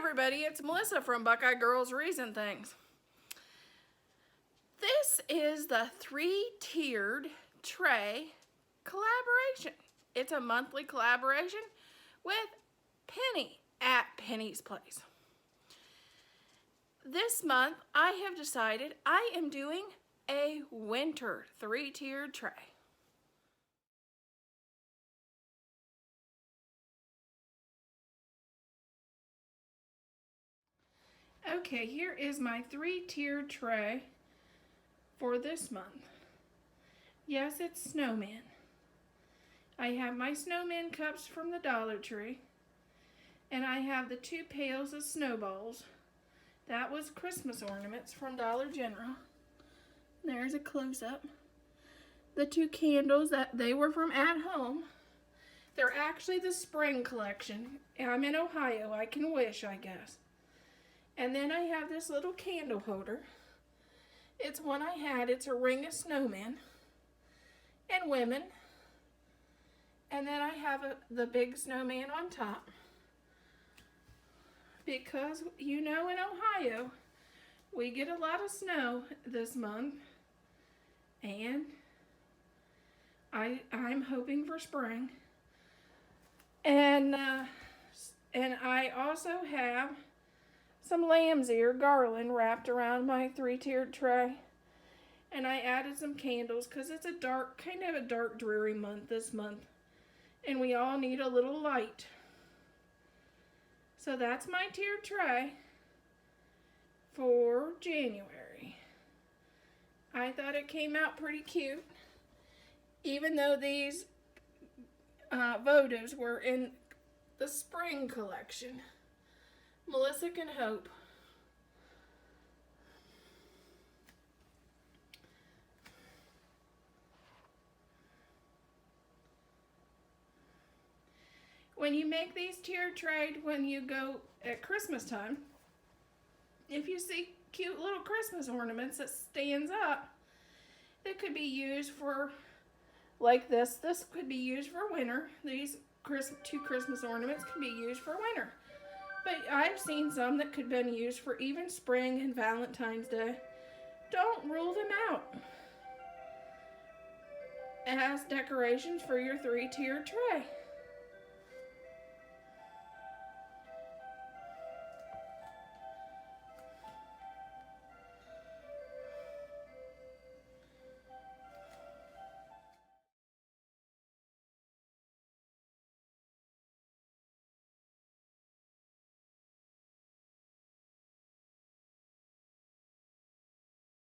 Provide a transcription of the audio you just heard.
everybody, it's Melissa from Buckeye Girls Reason Things. This is the 3-tiered tray collaboration. It's a monthly collaboration with Penny at Penny's Place. This month I have decided I am doing a winter 3-tiered tray. Okay, here is my 3-tiered tray for this month. Yes, it's snowman. I have my snowman cups from the Dollar Tree, and I have the 2 pails of snowballs. That was Christmas ornaments from Dollar General. There's a close-up. The 2 candles, they were from At Home. They're actually the spring collection. I'm in Ohio. I can wish, I guess. And then I have this little candle holder. It's one I had. It's a ring of snowmen and women. And then I have the big snowman on top. Because, you know, in Ohio, we get a lot of snow this month. And I'm hoping for spring. And I also have some lamb's ear garland wrapped around my 3-tiered tray. And I added some candles because it's kind of a dark, dreary month this month. And we all need a little light. So that's my tiered tray for January. I thought it came out pretty cute. Even though these votives were in the spring collection. Melissa can hope. When you make these tiered trays, when you go at Christmas time, if you see cute little Christmas ornaments that stands up, that could be used for, like this could be used for winter. These 2 Christmas ornaments can be used for winter. But I've seen some that could have been used for even spring and Valentine's Day. Don't rule them out as decorations for your 3-tiered tray.